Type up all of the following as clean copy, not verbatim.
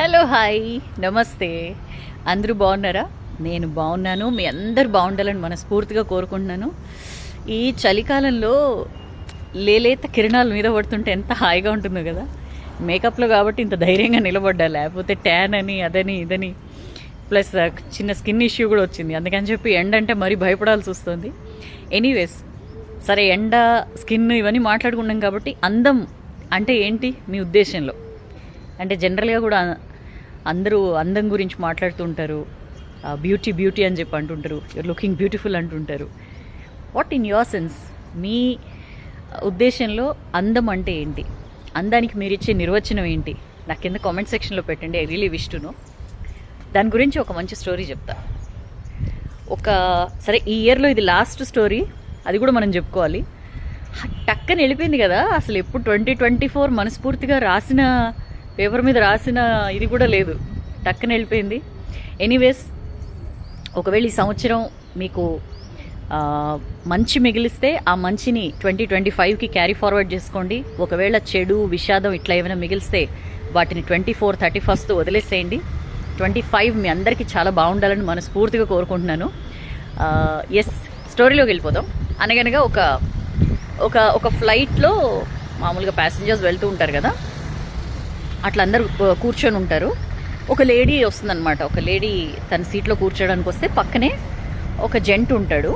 Hello hi నమస్తే. అందరూ బాగున్నారా? నేను బాగున్నాను. మీ అందరు బాగుండాలని మనస్ఫూర్తిగా కోరుకుంటున్నాను. ఈ చలికాలంలో లేలేత కిరణాలు మీద పడుతుంటే ఎంత హాయిగా ఉంటుందో కదా. మేకప్లో కాబట్టి ఇంత ధైర్యంగా నిలబడ్డా, లేకపోతే ట్యాన్ అని అదని ఇదని ప్లస్ చిన్న స్కిన్ ఇష్యూ కూడా వచ్చింది. అందుకని చెప్పి ఎండ అంటే మరీ భయపడాల్సి వస్తుంది. ఎనీవేస్, సరే, ఎండ స్కిన్ ఇవన్నీ మాట్లాడుకున్నాం కాబట్టి అందం అంటే ఏంటి మీ ఉద్దేశంలో? అంటే జనరల్గా కూడా అందరూ అందం గురించి మాట్లాడుతూ ఉంటారు. బ్యూటీ బ్యూటీ అని చెప్పి అంటుంటారు. యూర్ లుకింగ్ బ్యూటిఫుల్ అంటుంటారు. వాట్ ఇన్ యువర్ సెన్స్, మీ ఉద్దేశంలో అందం అంటే ఏంటి? అందానికి మీరు ఇచ్చే నిర్వచనం ఏంటి? నాకు కింద కామెంట్ సెక్షన్లో పెట్టండి. I really wish to know. దాని గురించి ఒక మంచి స్టోరీ చెప్తా. సరే, ఈ ఇయర్లో ఇది లాస్ట్ స్టోరీ, అది కూడా మనం చెప్పుకోవాలి. టక్కని వెళ్ళిపోయింది కదా. అసలు ఎప్పుడు 2024 మనస్ఫూర్తిగా రాసిన పేపర్ మీద రాసిన ఇది కూడా లేదు, టక్కన వెళ్ళిపోయింది. ఎనీవేస్, ఒకవేళ ఈ సంవత్సరం మీకు మంచి మిగిలిస్తే ఆ మంచిని 2025కి క్యారీ ఫార్వర్డ్ చేసుకోండి. ఒకవేళ చెడు, విషాదం ఇట్లా ఏమైనా మిగిలిస్తే వాటిని 24, 31 వదిలేసేయండి. 25 మీ అందరికీ చాలా బాగుండాలని మనస్ఫూర్తిగా కోరుకుంటున్నాను. ఎస్, స్టోరీలోకి వెళ్ళిపోదాం. అనగనగా ఒక ఫ్లైట్లో మామూలుగా ప్యాసింజర్స్ వెళ్తూ ఉంటారు కదా, అట్లా అందరూ కూర్చొని ఉంటారు. ఒక లేడీ వస్తుందన్నమాట. ఒక లేడీ తన సీట్లో కూర్చోడానికి వస్తే పక్కనే ఒక జెంట్ ఉంటాడు.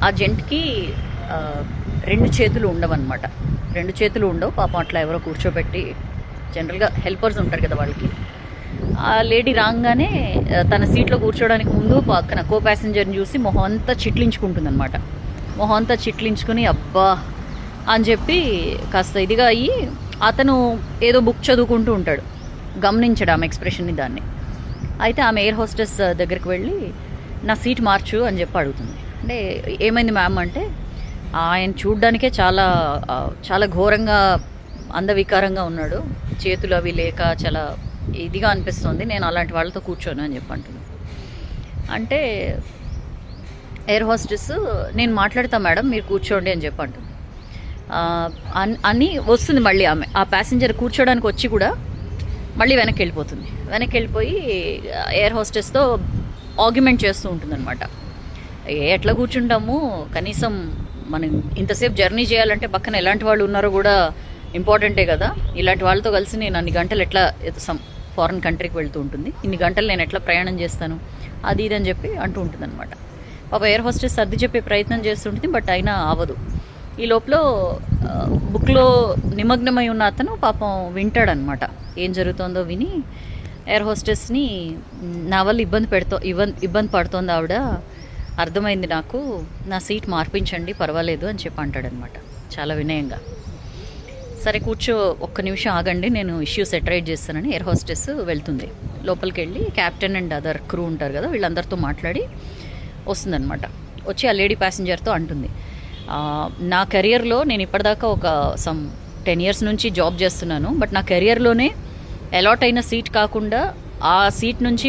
ఆ జెంట్కి 2 చేతులు ఉండవన్నమాట. 2 చేతులు ఉండవు పాపం. అట్లా ఎవరో కూర్చోబెట్టి, జనరల్గా హెల్పర్స్ ఉంటారు కదా వాళ్ళకి. ఆ లేడీ రాగానే తన సీట్లో కూర్చోడానికి ముందు పక్కన కో ప్యాసింజర్ని చూసి మొహం అంతా చిట్లించుకుంటుంది అనమాట. మొహం అంతా చిట్లించుకుని అబ్బా అని చెప్పి కాస్త ఇదిగా అయ్యి అతను ఏదో బుక్ చదువుకుంటూ ఉంటాడు. గమనించాడు ఆమె ఎక్స్ప్రెషన్ని, దాన్ని. అయితే ఆమె ఎయిర్ హోస్టెస్ దగ్గరికి వెళ్ళి నా సీట్ మార్చు అని చెప్పి అడుగుతుంది. అంటే ఏమైంది మ్యామ్ అంటే, ఆయన చూడ్డానికే చాలా చాలా ఘోరంగా అందవికారంగా ఉన్నాడు, చేతులు అవి లేక చాలా ఇదిగా అనిపిస్తుంది, నేను అలాంటి వాళ్ళతో కూర్చోను అని చెప్పి అంటుంది. అంటే ఎయిర్ హోస్టెస్ నేను మాట్లాడతా మేడం, మీరు కూర్చోండి అని చెప్పి అంటుంది. అని వస్తుంది మళ్ళీ. ఆమె ఆ ప్యాసింజర్ కూర్చోడానికి వచ్చి కూడా మళ్ళీ వెనక్కి వెళ్ళిపోతుంది. వెనక్కి వెళ్ళిపోయి ఎయిర్ హోస్టెస్తో ఆర్గ్యుమెంట్ చేస్తూ ఉంటుందన్నమాట. ఎట్లా కూర్చుంటాము, కనీసం మనం ఇంతసేపు జర్నీ చేయాలంటే పక్కన ఎలాంటి వాళ్ళు ఉన్నారో కూడా ఇంపార్టెంటే కదా. ఇలాంటి వాళ్ళతో కలిసి నేను అన్ని గంటలు ఎట్లా సమ్ ఫారెన్ కంట్రీకి వెళ్తూ ఉంటుంది, ఇన్ని గంటలు నేను ఎట్లా ప్రయాణం చేస్తాను, అది ఇది అని చెప్పి అంటూ ఉంటుంది అనమాట. పాప ఎయిర్ హోస్టెస్ సర్ది చెప్పే ప్రయత్నం చేస్తుంటుంది, బట్ అయినా అవ్వదు. ఈ లోపల బుక్లో నిమగ్నమై ఉన్న అతను పాపం వింటాడనమాట. ఏం జరుగుతుందో విని ఎయిర్ హోస్టెస్ని, నా వల్ల ఇబ్బంది పడుతోంది ఆవిడ, అర్థమైంది నాకు, నా సీట్ మార్పించండి పర్వాలేదు అని చెప్పి అంటాడనమాట చాలా వినయంగా. సరే కూర్చో, ఒక్క నిమిషం ఆగండి, నేను ఇష్యూ సెటరేట్ చేస్తానని ఎయిర్ హోస్టెస్ వెళ్తుంది. లోపలికి వెళ్ళి క్యాప్టెన్ అండ్ అదర్ క్రూ ఉంటారు కదా, వీళ్ళందరితో మాట్లాడి వస్తుందన్నమాట. వచ్చి ఆ లేడీ ప్యాసింజర్తో అంటుంది, నా కెరియర్లో నేను ఇప్పటిదాకా ఒక 10 years నుంచి జాబ్ చేస్తున్నాను, బట్ నా కెరియర్లోనే అలాట్ అయిన సీట్ కాకుండా ఆ సీట్ నుంచి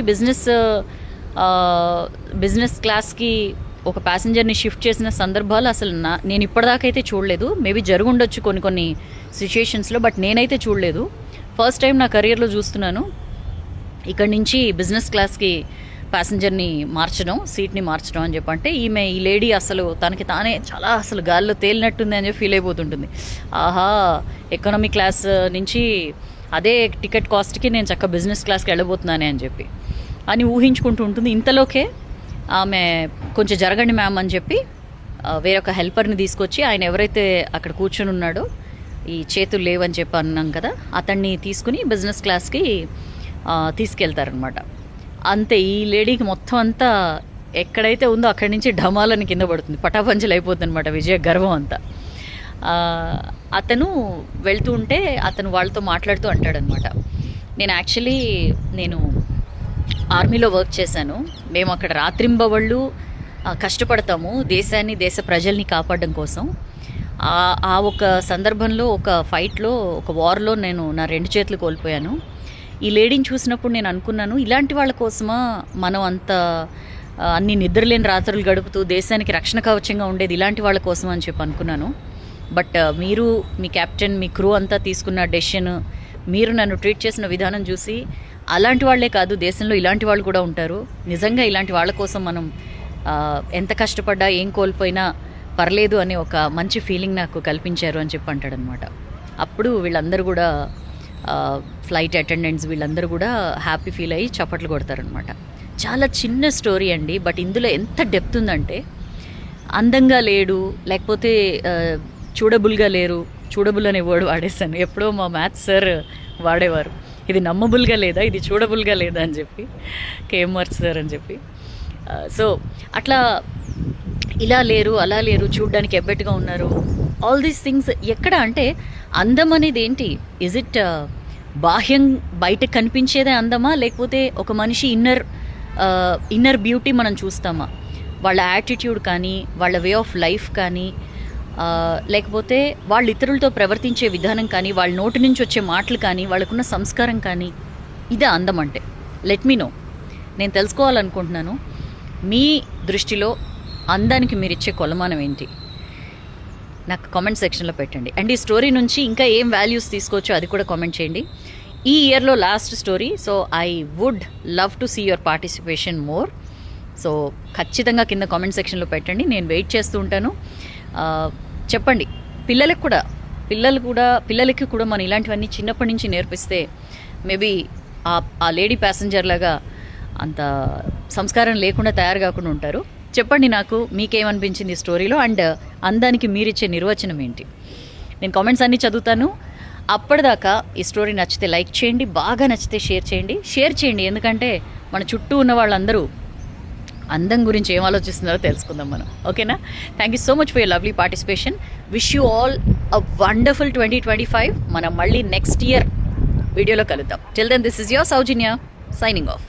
బిజినెస్ క్లాస్కి ఒక ప్యాసింజర్ని షిఫ్ట్ చేసిన సందర్భాలు అసలు నేను ఇప్పటిదాకా అయితే చూడలేదు. మేబీ జరుగుండొచ్చు కొన్ని సిచ్యుయేషన్స్లో, బట్ నేనైతే చూడలేదు. ఫస్ట్ టైం నా కెరియర్లో చూస్తున్నాను ఇక్కడి నుంచి బిజినెస్ క్లాస్కి ప్యాసింజర్ని మార్చడం, సీట్ని మార్చడం అని చెప్పంటే ఈ లేడీ అసలు తనకి తానే చాలా అసలు గాల్లో తేలినట్టుంది అని చెప్పి ఫీల్ అయిపోతుంటుంది. ఆహా, ఎకానమీ క్లాస్ నుంచి అదే టికెట్ కాస్ట్కి నేను చక్కగా బిజినెస్ క్లాస్కి వెళ్ళబోతున్నానే అని ఊహించుకుంటూ ఉంటుంది. ఇంతలోకే ఆమె కొంచెం జరగండి మ్యామ్ అని చెప్పి వేరొక హెల్పర్ని తీసుకొచ్చి, ఆయన ఎవరైతే అక్కడ కూర్చొని ఉన్నాడో, ఈ చేతులు లేవని చెప్పి అన్నాం కదా, అతన్ని తీసుకుని బిజినెస్ క్లాస్కి తీసుకెళ్తారనమాట. అంతే, ఈ లేడీకి మొత్తం అంతా ఎక్కడైతే ఉందో అక్కడి నుంచి ఢమాలని కింద పడుతుంది, పటాపంచలు అయిపోతుంది అనమాట విజయ గర్వం అంతా. అతను వెళ్తూ ఉంటే అతను వాళ్ళతో మాట్లాడుతూ అంటాడనమాట, నేను ఆర్మీలో వర్క్ చేశాను, మేము అక్కడ రాత్రింబవళ్ళు కష్టపడతాము దేశాన్ని, దేశ ప్రజల్ని కాపాడడం కోసం. ఆ ఒక సందర్భంలో, ఒక ఫైట్లో, ఒక వార్లో నేను నా 2 చేతులు కోల్పోయాను. ఈ లేడీని చూసినప్పుడు నేను అనుకున్నాను, ఇలాంటి వాళ్ళ కోసమా మనం అన్ని నిద్రలేని రాత్రులు గడుపుతూ దేశానికి రక్షణ కవచంగా ఉండేది ఇలాంటి వాళ్ళ కోసం అని చెప్పి అనుకున్నాను. బట్ మీరు, మీ కెప్టెన్, మీ క్రూ అంతా తీసుకున్న డెసిషన్ మీరు నన్ను ట్రీట్ చేసిన విధానం చూసి అలాంటి వాళ్ళే కాదు, దేశంలో ఇలాంటి వాళ్ళు కూడా ఉంటారు. నిజంగా ఇలాంటి వాళ్ళ కోసం మనం ఎంత కష్టపడ్డా ఏం కోల్పోయినా పర్లేదు అనే ఒక మంచి ఫీలింగ్ నాకు కల్పించారు అని చెప్పి అంటాడనమాట. అప్పుడు వీళ్ళందరూ కూడా ఫ్లైట్ అటెండెంట్స్ వీళ్ళందరూ కూడా హ్యాపీ ఫీల్ అయ్యి చప్పట్లు కొడతారనమాట. చాలా చిన్న స్టోరీ అండి, బట్ ఇందులో ఎంత డెప్త్ ఉందంటే, అందంగా లేడు, లేకపోతే చూడబుల్గా లేరు, చూడబుల్ అనే వర్డ్ వాడేశాను, ఎప్పుడో మా మ్యాథ్స్ సార్ వాడేవారు, ఇది నమ్మబుల్గా లేదా, ఇది చూడబుల్గా లేదా అని చెప్పి, కేఎంఆర్ సార్ అని చెప్పి. సో అట్లా ఇలా లేరు, అలా లేరు, చూడ్డానికి ఎబ్బెట్టుగా ఉన్నారు, ఆల్ దీస్ థింగ్స్. ఎక్కడ అంటే అందం అనేది ఏంటి, ఇజ్ ఇట్ బాహ్యం బయట కనిపించేదే అందమా, లేకపోతే ఒక మనిషి ఇన్నర్ బ్యూటీ మనం చూస్తామా, వాళ్ళ యాటిట్యూడ్ కానీ, వాళ్ళ వే ఆఫ్ లైఫ్ కానీ, లేకపోతే వాళ్ళు ఇతరులతో ప్రవర్తించే విధానం కానీ, వాళ్ళ నోటి నుంచి వచ్చే మాటలు కానీ, వాళ్ళకున్న సంస్కారం కానీ, ఇదే అందం అంటే. లెట్ మీ నో, నేను తెలుసుకోవాలనుకుంటున్నాను, మీ దృష్టిలో అందానికి మీరు ఇచ్చే కొలమానం ఏంటి, నాకు కామెంట్ సెక్షన్లో పెట్టండి. అండ్ ఈ స్టోరీ నుంచి ఇంకా ఏం వాల్యూస్ తీసుకోవచ్చో అది కూడా కామెంట్ చేయండి. ఈ ఇయర్లో last story, so I would love to see your participation more. So ఖచ్చితంగా కింద కామెంట్ సెక్షన్లో పెట్టండి, నేను వెయిట్ చేస్తూ ఉంటాను. చెప్పండి, పిల్లలకి కూడా మనం ఇలాంటివన్నీ చిన్నప్పటి నుంచి నేర్పిస్తే మేబీ ఆ లేడీ ప్యాసింజర్ లాగా అంత సంస్కారం లేకుండా తయారు కాకుండా ఉంటారు. చెప్పండి నాకు మీకేమనిపించింది ఈ స్టోరీలో, అండ్ అందానికి మీరిచ్చే నిర్వచనం ఏంటి. నేను కామెంట్స్ అన్నీ చదువుతాను. అప్పటిదాకా ఈ స్టోరీ నచ్చితే లైక్ చేయండి, బాగా నచ్చితే షేర్ చేయండి. ఎందుకంటే మన చుట్టూ ఉన్న వాళ్ళందరూ అందం గురించి ఏం ఆలోచిస్తున్నారో తెలుసుకుందాం మనం. ఓకేనా? Thank you so much for your lovely participation. Wish you all a wonderful 2025. మనం మళ్ళీ నెక్స్ట్ ఇయర్ వీడియోలో కలుద్దాం. Till then, this is your Soujanya signing of.